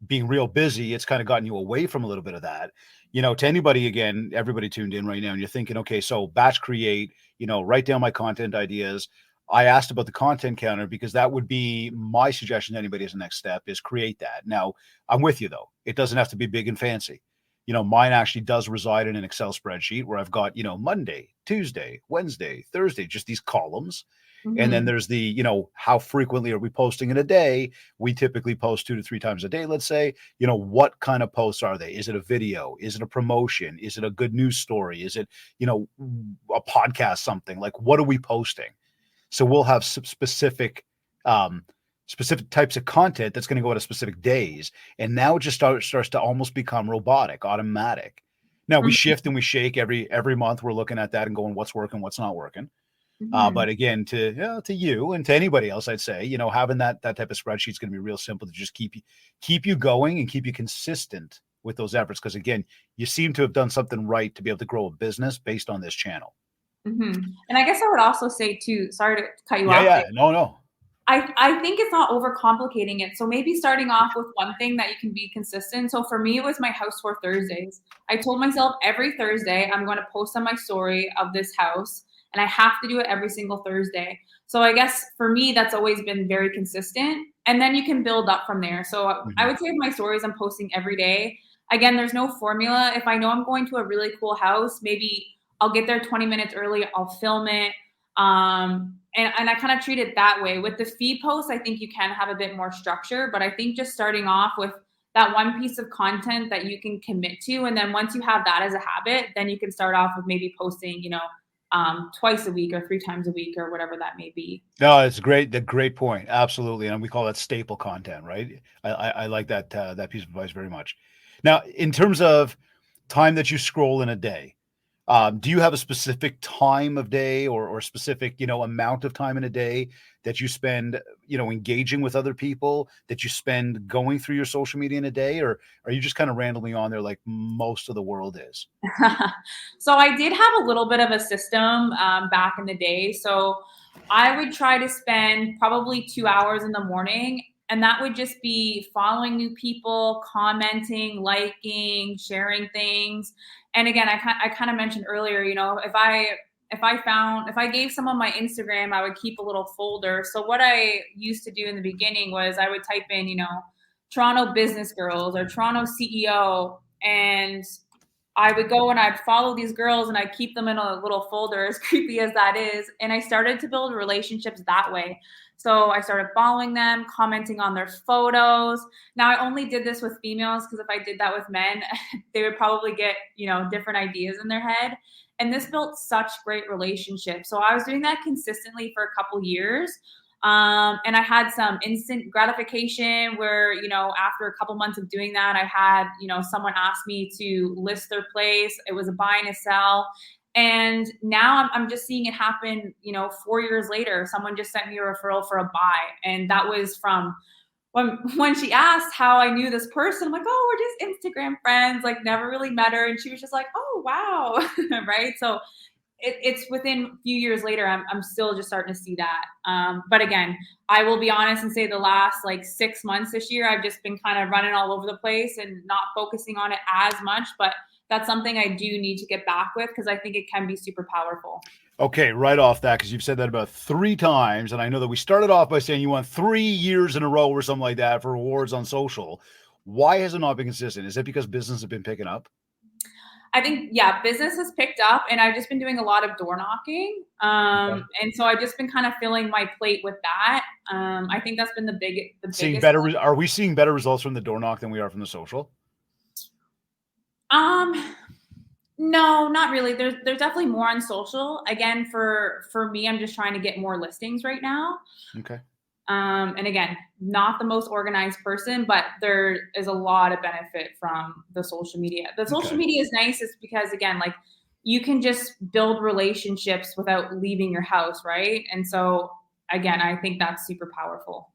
being real busy. It's kind of gotten you away from a little bit of that. To anybody, again, everybody tuned in right now, and you're thinking, okay, so batch create, write down my content ideas. I asked about the content counter because that would be my suggestion to anybody as a next step, is create that. Now, I'm with you though. It doesn't have to be big and fancy. Mine actually does reside in an Excel spreadsheet where I've got, Monday, Tuesday, Wednesday, Thursday, just these columns. And then Mm-hmm. there's the, how frequently are we posting in a day? We typically post 2 to 3 times a day, let's say. What kind of posts are they? Is it a video? Is it a promotion? Is it a good news story? Is it, a podcast, something? Like, what are we posting? So we'll have some specific types of content that's going to go out at specific days. And now it just starts to almost become robotic, automatic. Now we Mm-hmm. shift and we shake every month. We're looking at that and going, what's working, what's not working. Mm-hmm. But again, to you and to anybody else, I'd say, having that type of spreadsheet is going to be real simple to just keep you going and keep you consistent with those efforts. Because again, you seem to have done something right to be able to grow a business based on this channel. Mm-hmm. And I guess I would also say too, sorry to cut you Yeah, off there. yeah, no, I think it's not overcomplicating it. So maybe starting off with one thing that you can be consistent. So for me, it was my house tour Thursdays. I told myself every Thursday I'm going to post on my story of this house. and I have to do it every single Thursday. So I guess for me, that's always been very consistent. And then you can build up from there. So I Mhm. would say with my stories, I'm posting every day. Again, there's no formula. If I know I'm going to a really cool house, maybe I'll get there 20 minutes early, I'll film it. And I kind of treat it that way. With the feed posts, I think you can have a bit more structure, but I think just starting off with that one piece of content that you can commit to. And then once you have that as a habit, then you can start off with maybe posting, twice a week or 3 times a week or whatever that may be. No, it's great. The great point. Absolutely. And we call that staple content, right? I like that piece of advice very much. Now, in terms of time that you scroll in a day, do you have a specific time of day or specific, amount of time in a day that you spend, engaging with other people, that you spend going through your social media in a day, or are you just kind of randomly on there like most of the world is? So I did have a little bit of a system back in the day. So I would try to spend probably 2 hours in the morning, and that would just be following new people, commenting, liking, sharing things. And again, I kind of mentioned earlier, if I gave someone my Instagram, I would keep a little folder. So what I used to do in the beginning was I would type in, Toronto business girls or Toronto CEO, and I would go and I'd follow these girls and I'd keep them in a little folder, as creepy as that is. And I started to build relationships that way. So I started following them, commenting on their photos. Now I only did this with females because if I did that with men, they would probably get, different ideas in their head. And this built such great relationships. So I was doing that consistently for a couple years. And I had some instant gratification where, after a couple months of doing that, I had, someone ask me to list their place. It was a buy and a sell. And now I'm just seeing it happen, 4 years later. Someone just sent me a referral for a buy. And that was from when she asked how I knew this person. I'm like, oh, we're just Instagram friends, like never really met her. And she was just like, oh, wow. Right. So it's within a few years later, I'm still just starting to see that. But again, I will be honest and say the last like 6 months this year, I've just been kind of running all over the place and not focusing on it as much. But that's something I do need to get back with because I think it can be super powerful. Okay, right off that, because you've said that about 3 times, and I know that we started off by saying you won 3 years in a row or something like that for rewards on social. Why has it not been consistent? Is it because business has been picking up? I think, yeah, business has picked up and I've just been doing a lot of door knocking. Okay. And so I've just been kind of filling my plate with that. I think that's been the Seeing biggest better, one. are we seeing better results from the door knock than we are from the social? Um, no, not really. There's definitely more on social. Again, for me, I'm just trying to get more listings right now. Okay. And again, not the most organized person, but there is a lot of benefit from the social media. The social Okay. media is nice is because again, like you can just build relationships without leaving your house, right? And so again, I think that's super powerful.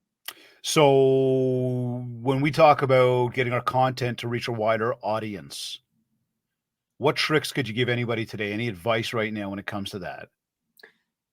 So when we talk about getting our content to reach a wider audience, what tricks could you give anybody today? Any advice right now when it comes to that?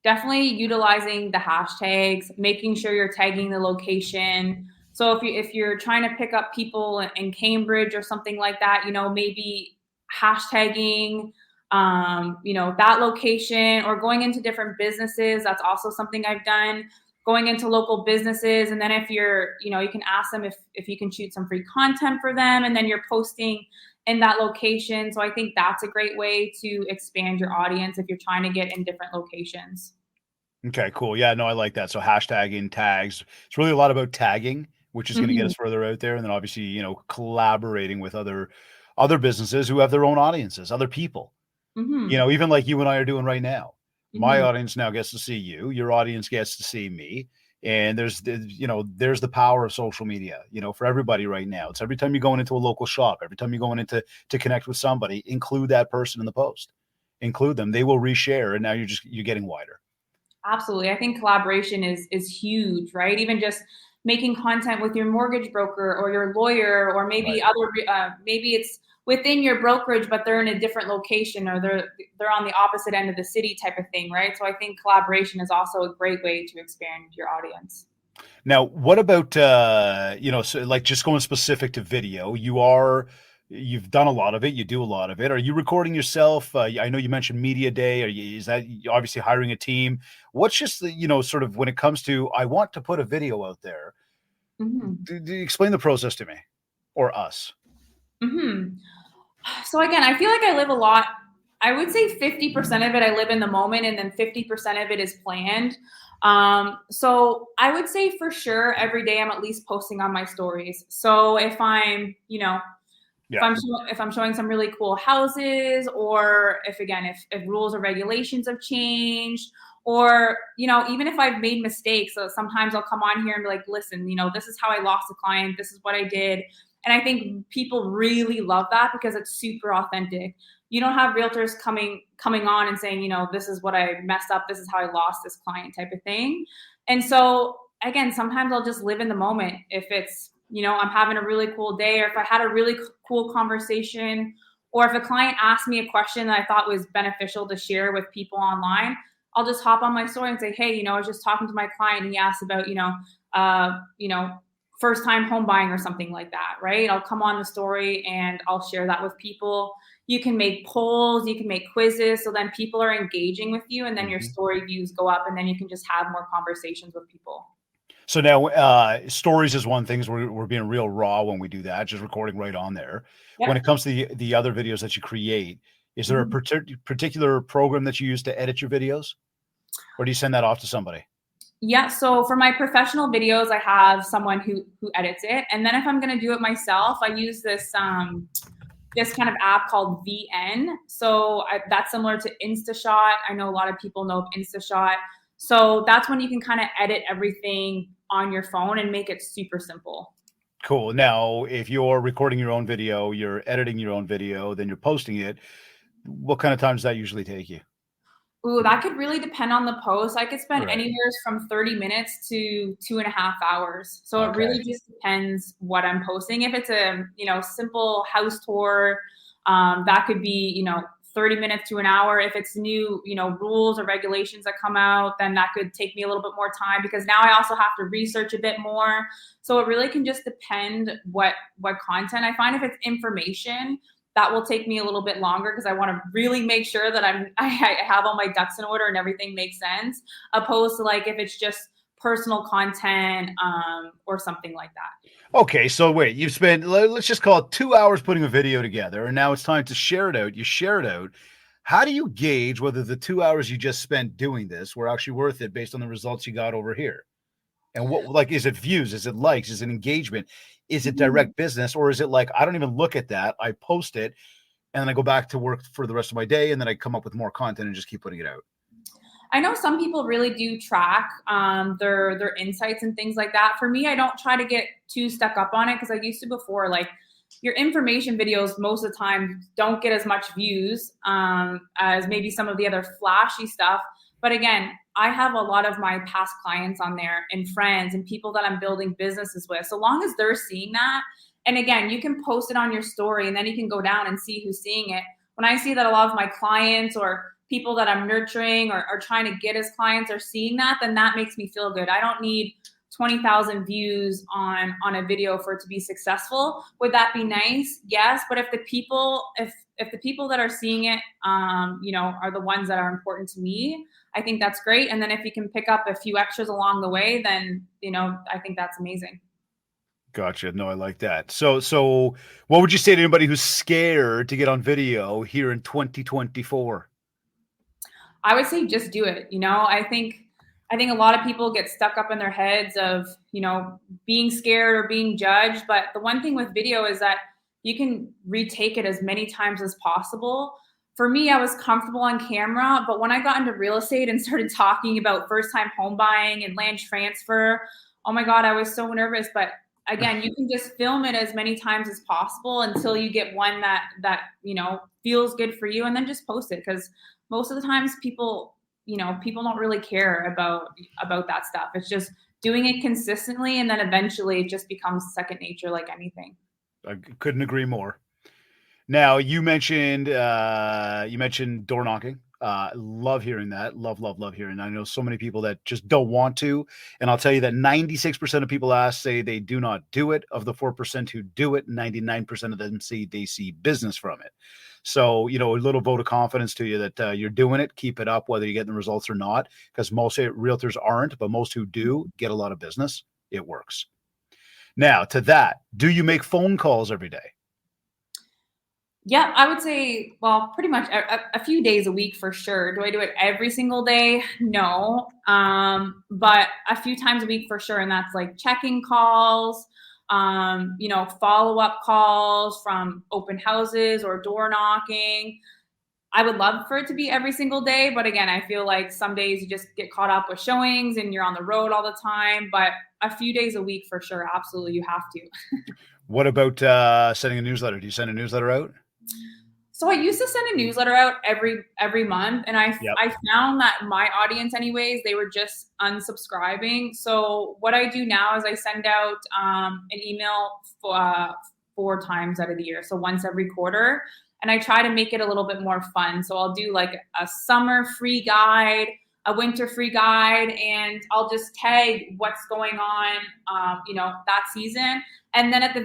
Definitely utilizing the hashtags, making sure you're tagging the location. So if you're trying to pick up people in Cambridge or something like that, maybe hashtagging that location or going into different businesses. That's also something I've done. Going into local businesses, and then if you can ask them if you can shoot some free content for them, and then you're posting in that location. So I think that's a great way to expand your audience if you're trying to get in different locations. Okay, cool. Yeah, no, I like that. So hashtagging, tags. It's really a lot about tagging, which is going to get Hmm. us further out there, and then obviously, collaborating with other businesses who have their own audiences, other people. Hmm. Even like you and I are doing right now. My Hmm. audience now gets to see you. Your audience gets to see me. And there's the power of social media, for everybody right now. It's every time you're going into a local shop, every time you're going into to connect with somebody, include that person in the post. Include them. They will reshare, and now you're getting wider. Absolutely. I think collaboration is huge, right? Even just making content with your mortgage broker or your lawyer, or maybe Right. maybe it's within your brokerage, but they're in a different location or they're on the opposite end of the city type of thing, right? So I think collaboration is also a great way to expand your audience. Now, what about so like just going specific to video? You are, You've done a lot of it. You do a lot of it. Are you recording yourself? I know you mentioned media day. Is that obviously hiring a team? What's just the, sort of when it comes to, I want to put a video out there, Mhm. explain the process to me or us. Mhm. So again, I feel like I live a lot. I would say 50% of it I live in the moment, and then 50% of it is planned. So I would say for sure every day I'm at least posting on my stories. So if I'm, Yeah. if I'm showing some really cool houses, or if rules or regulations have changed, or even if I've made mistakes. So sometimes I'll come on here and be like, listen, this is how I lost a client, this is what I did. And I think people really love that because it's super authentic. You don't have realtors coming on and saying, this is what I messed up, this is how I lost this client, type of thing. And so again, sometimes I'll just live in the moment. If it's, I'm having a really cool day, or if I had a really cool conversation, or if a client asked me a question that I thought was beneficial to share with people online, I'll just hop on my story and say, hey, I was just talking to my client and he asked about, uh, you know, first time home buying or something like that, right? I'll come on the story and I'll share that with people. You can make polls, you can make quizzes, so then people are engaging with you, and then your Mhm. story views go up, and then you can just have more conversations with people. So now, stories is one thing. Is we're being real raw when we do that, just recording right on there. When it Yep. comes to the other videos that you create, is there a Mhm. particular program that you use to edit your videos, or do you send that off to somebody? Yeah, so for my professional videos, I have someone who edits it, and then if I'm going to do it myself, I use this kind of app called VN. So that's similar to InstaShot. I know a lot of people know of InstaShot. So that's when you can kind of edit everything on your phone and make it super simple. Cool. Now, if you're recording your own video, you're editing your own video, then you're posting it. What kind of time does that usually take you? Ooh, that could really depend on the post. I could spend Right. anywhere from 30 minutes to 2.5 hours. So it Okay. really just depends what I'm posting. If it's a, simple house tour, that could be, 30 minutes to an hour. If it's new, rules or regulations that come out, then that could take me a little bit more time, because now I also have to research a bit more. So it really can just depend what content I find. If it's information, that will take me a little bit longer, because I want to really make sure that I have all my ducks in order and everything makes sense, opposed to like if it's just personal content, or something like that. Okay. So wait, you've spent, let's just call it 2 hours putting a video together, and now it's time to share it out. You share it out. How do you gauge whether the 2 hours you just spent doing this were actually worth it based on the results you got over here? And what, like, is it views? Is it likes? Is it engagement? Is it Mhm. direct business? Or is it like, I don't even look at that. I post it and then I go back to work for the rest of my day. And then I come up with more content and just keep putting it out. I know some people really do track their insights and things like that. For me, I don't try to get too stuck up on it, because I used to before. Like, your information videos most of the time don't get as much views as maybe some of the other flashy stuff. But again, I have a lot of my past clients on there and friends and people that I'm building businesses with. So long as they're seeing that, and again, you can post it on your story and then you can go down and see who's seeing it. When I see that a lot of my clients or people that I'm nurturing or trying to get as clients are seeing that, then that makes me feel good. I don't need 20,000 views on a video for it to be successful. Would that be nice? Yes. But if the people that are seeing it, are the ones that are important to me, I think that's great. And then if you can pick up a few extras along the way, then, I think that's amazing. Gotcha. No, I like that. So what would you say to anybody who's scared to get on video here in 2024? I would say just do it. I think a lot of people get stuck up in their heads of, being scared or being judged. But the one thing with video is that you can retake it as many times as possible. For me, I was comfortable on camera, but when I got into real estate and started talking about first time home buying and land transfer, oh my God, I was so nervous. But again, you can just film it as many times as possible until you get one that feels good for you, and then just post it. Because most of the times people don't really care about that stuff. It's just doing it consistently, and then eventually it just becomes second nature, like anything. I couldn't agree more. Now you mentioned door knocking. Love hearing that. Love hearing that. I know so many people that just don't want to. And I'll tell you that 96% of people asked say they do not do it. Of the 4% who do it, 99% of them say they see business from it. So, a little vote of confidence to you that you're doing it. Keep it up, whether you're getting the results or not, because most realtors aren't, but most who do get a lot of business. It works. Now, to that, do you make phone calls every day? Yeah, I would say, well, pretty much a few days a week for sure. Do I do it every single day? No. But a few times a week for sure. And that's like checking calls, follow-up calls from open houses or door knocking. I would love for it to be every single day. But again, I feel like some days you just get caught up with showings and you're on the road all the time. But a few days a week for sure. Absolutely. You have to. What about sending a newsletter? Do you send a newsletter out? So I used to send a newsletter out every month, and I found that my audience, anyways, they were just unsubscribing. So what I do now is I send out an email 4 times out of the year, so once every quarter, and I try to make it a little bit more fun. So I'll do like a summer free guide, a winter free guide, and I'll just tag what's going on, that season, and then at the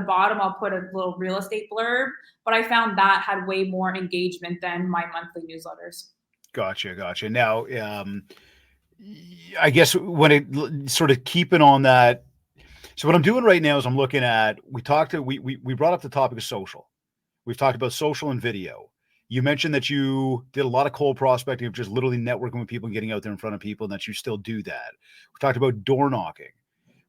bottom, I'll put a little real estate blurb, but I found that had way more engagement than my monthly newsletters. Gotcha. Now, I guess when it sort of keeping on that. So what I'm doing right now is I'm looking at, we brought up the topic of social. We've talked about social and video. You mentioned that you did a lot of cold prospecting of just literally networking with people and getting out there in front of people, and that you still do that. We talked about door knocking.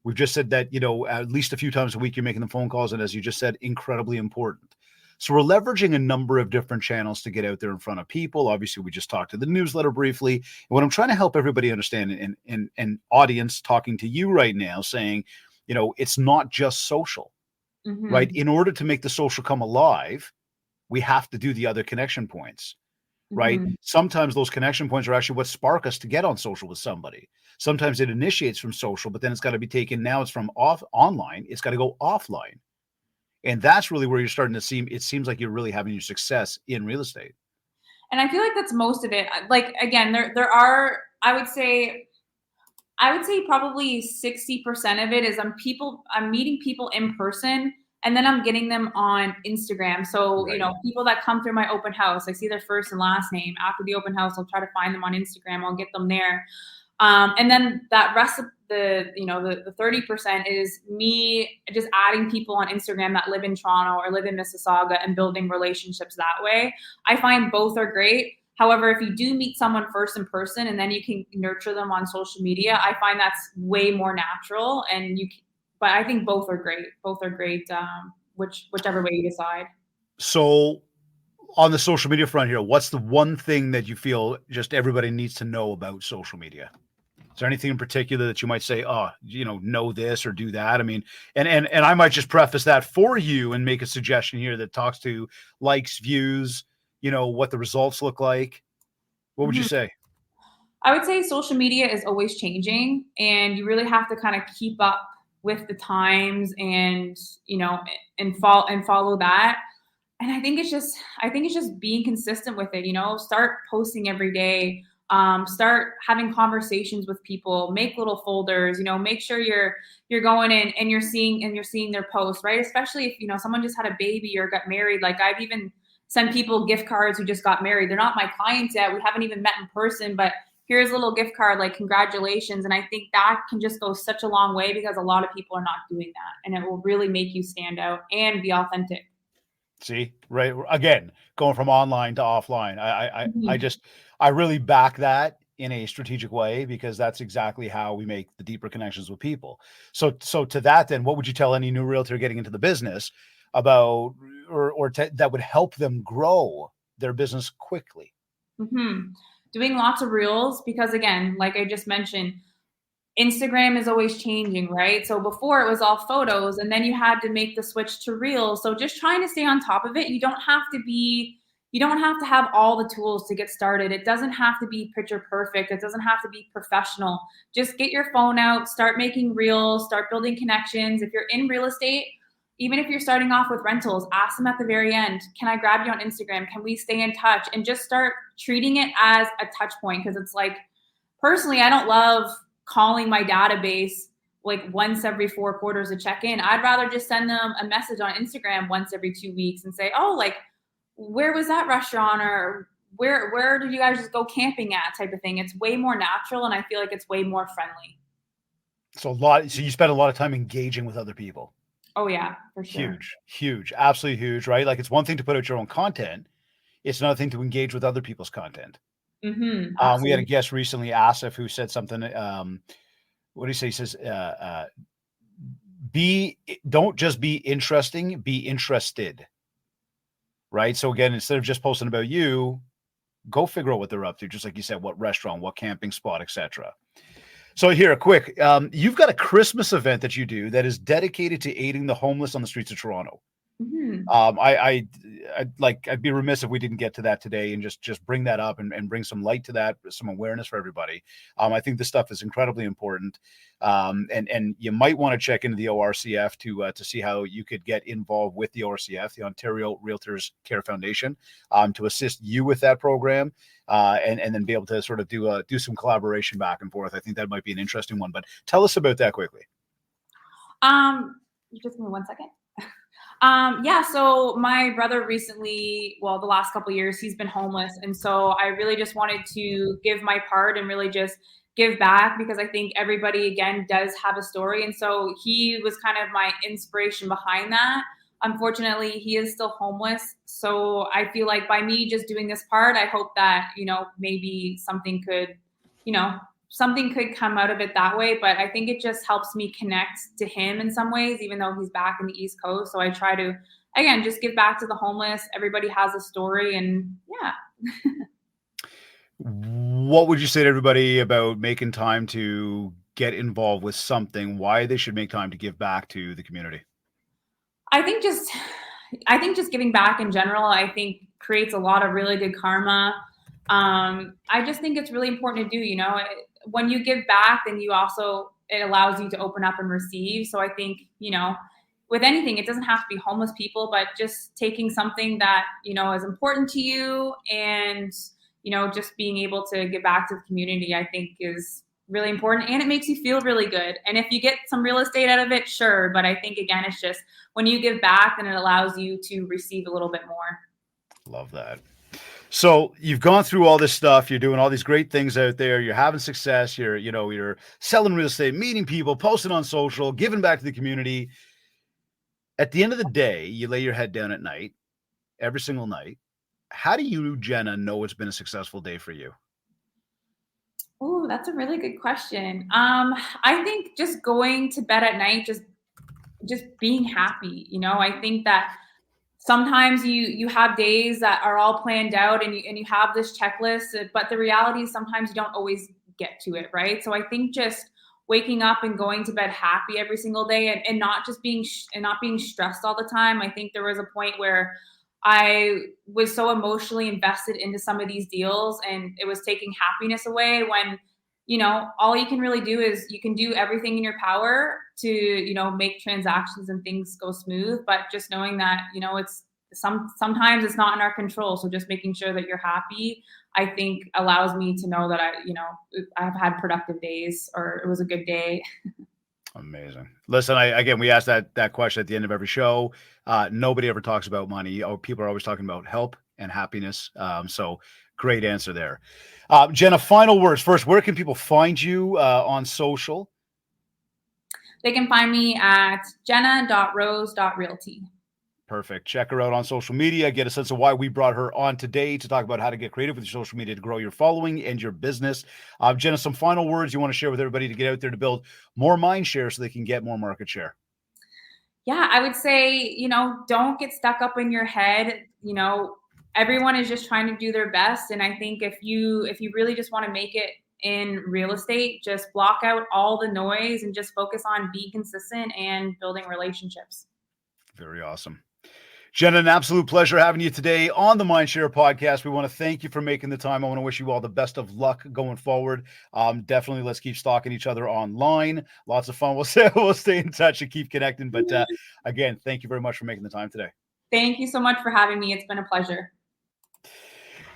We've just said that, at least a few times a week, you're making the phone calls. And as you just said, incredibly important. So we're leveraging a number of different channels to get out there in front of people. Obviously, we just talked to the newsletter briefly. And what I'm trying to help everybody understand, and audience talking to you right now, saying, it's not just social, right? In order to make the social come alive, we have to do the other connection points. Right. Sometimes those connection points are actually what spark us to get on social with somebody. Sometimes it initiates from social, but then it's got to be taken. Now it's from online. It's got to go offline. And that's really where you're starting to it seems like you're really having your success in real estate. And I feel like that's most of it. Like, again, there are, I would say probably 60% of it is I'm meeting people in person, and then I'm getting them on Instagram. So, Right. People that come through my open house, I see their first and last name. After the open house, I'll try to find them on Instagram. I'll get them there. And then that rest of the 30% is me just adding people on Instagram that live in Toronto or live in Mississauga and building relationships that way. I find both are great. However, if you do meet someone first in person and then you can nurture them on social media, I find that's way more natural. But I think both are great. Both are great, whichever way you decide. So on the social media front here, what's the one thing that you feel just everybody needs to know about social media? Is there anything in particular that you might say, know this or do that? I mean, and I might just preface that for you and make a suggestion here that talks to likes, views, what the results look like. What would you say? I would say social media is always changing, and you really have to kind of keep up with the times and follow that. And I think it's just being consistent with it. Start posting every day. Start having conversations with people, make little folders, make sure you're going in and you're seeing their posts, right? Especially if, someone just had a baby or got married. Like, I've even sent people gift cards who just got married. They're not my clients yet. We haven't even met in person, but here's a little gift card, like, congratulations. And I think that can just go such a long way, because a lot of people are not doing that, and it will really make you stand out and be authentic. See, right. Again, going from online to offline. I really back that in a strategic way, because that's exactly how we make the deeper connections with people. So to that, then, what would you tell any new realtor getting into the business about, that would help them grow their business quickly? Doing lots of reels, because again, like I just mentioned, Instagram is always changing, right? So before it was all photos, and then you had to make the switch to reels. So just trying to stay on top of it. You don't have to have all the tools to get started. It doesn't have to be picture perfect. It doesn't have to be professional. Just get your phone out, start making reels, start building connections. If you're in real estate, even if you're starting off with rentals, ask them at the very end, can I grab you on Instagram? Can we stay in touch? And just start treating it as a touch point. Because it's like, personally, I don't love calling my database like once every 4 quarters to check in. I'd rather just send them a message on Instagram once every 2 weeks and say, oh, like, where was that restaurant, or where did you guys just go camping at, type of thing. It's way more natural, and I feel like it's way more friendly. So you spend a lot of time engaging with other people. Oh yeah, for sure. Huge, absolutely huge, right? Like, it's one thing to put out your own content. It's another thing to engage with other people's content. Mm-hmm, We had a absolutely. guest recently, Asif, who said something. What do you say? He says, don't just be interesting, be interested. Right. So again, instead of just posting about you, go figure out what they're up to. Just like you said, what restaurant, what camping spot, etc. So here, a quick, you've got a Christmas event that you do that is dedicated to aiding the homeless on the streets of Toronto. Mm-hmm. I'd be remiss if we didn't get to that today and just bring that up and bring some light to that, some awareness for everybody. I think this stuff is incredibly important. And you might want to check into the ORCF to see how you could get involved with the ORCF, the Ontario Realtors Care Foundation, to assist you with that program. And then be able to sort of do some collaboration back and forth. I think that might be an interesting one, but tell us about that quickly. Just give me 1 second. Yeah, so my brother recently, well, the last couple of years, he's been homeless. And so I really just wanted to give my part and really just give back, because I think everybody, again, does have a story. And so he was kind of my inspiration behind that. Unfortunately, he is still homeless. So I feel like by me just doing this part, I hope that, maybe something could come out of it that way. But I think it just helps me connect to him in some ways, even though he's back in the East Coast. So I try to, again, just give back to the homeless. Everybody has a story, and yeah. What would you say to everybody about making time to get involved with something, why they should make time to give back to the community? I think just giving back in general, I think creates a lot of really good karma. I just think it's really important to do, when you give back, then it allows you to open up and receive. So I think, with anything, it doesn't have to be homeless people, but just taking something that, is important to you, and, just being able to give back to the community, I think is really important, and it makes you feel really good. And if you get some real estate out of it, sure. But I think, again, it's just when you give back, then it allows you to receive a little bit more. Love that. So you've gone through all this stuff. You're doing all these great things out there. You're having success. You're selling real estate, meeting people, posting on social, giving back to the community. At the end of the day, you lay your head down at night, every single night. How do you, Jenna, know it's been a successful day for you? Oh, that's a really good question. I think just going to bed at night, just being happy. I think that sometimes you have days that are all planned out, and you have this checklist, but the reality is sometimes you don't always get to it, right? So I think just waking up and going to bed happy every single day, and not just being not being stressed all the time. I think there was a point where I was so emotionally invested into some of these deals, and it was taking happiness away, when all you can really do is you can do everything in your power to make transactions and things go smooth, but just knowing that it's sometimes it's not in our control. So just making sure that you're happy, I think, allows me to know that I've had productive days, or it was a good day. Amazing. Listen, we asked that question at the end of every show. Nobody ever talks about money. People are always talking about help and happiness. So great answer there. Jenna, final words. First, where can people find you on social? They can find me at jenna.rose.realty. Perfect. Check her out on social media. Get a sense of why we brought her on today to talk about how to get creative with your social media to grow your following and your business. Jenna, some final words you want to share with everybody to get out there to build more mind share so they can get more market share? Yeah, I would say, don't get stuck up in your head. Everyone is just trying to do their best. And I think if you really just want to make it in real estate, just block out all the noise and just focus on being consistent and building relationships. Very awesome. Jenna, an absolute pleasure having you today on the Mindshare podcast. We want to thank you for making the time. I want to wish you all the best of luck going forward. Definitely, let's keep stalking each other online. Lots of fun. We'll stay in touch and keep connecting. But again, thank you very much for making the time today. Thank you so much for having me. It's been a pleasure.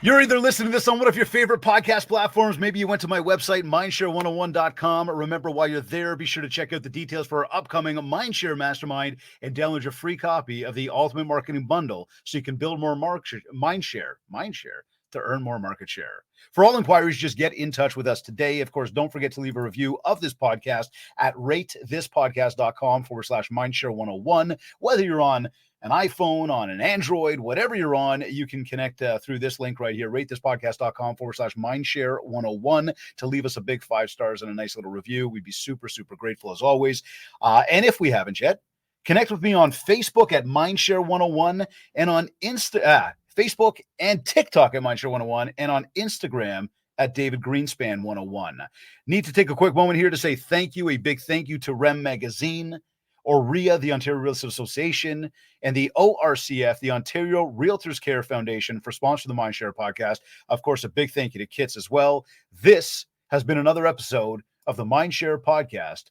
You're either listening to this on one of your favorite podcast platforms. Maybe you went to my website, mindshare101.com. Remember, while you're there, be sure to check out the details for our upcoming Mindshare Mastermind and download your free copy of the Ultimate Marketing Bundle so you can build more mindshare to earn more market share. For all inquiries, just get in touch with us today. Of course, don't forget to leave a review of this podcast at ratethispodcast.com/mindshare101. Whether you're on an iPhone, on an Android, whatever you're on, you can connect through this link right here, ratethispodcast.com/mindshare101 to leave us a big 5 stars and a nice little review. We'd be super, super grateful as always. And if we haven't yet, connect with me on Facebook at Mindshare101 and on Facebook and TikTok at Mindshare101 and on Instagram at David Greenspan 101. Need to take a quick moment here to say thank you, a big thank you to REM Magazine, OREA, the Ontario Real Estate Association, and the ORCF, the Ontario Realtors Care Foundation, for sponsoring the Mindshare podcast. Of course, a big thank you to Kits as well. This has been another episode of the Mindshare podcast.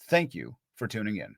Thank you for tuning in.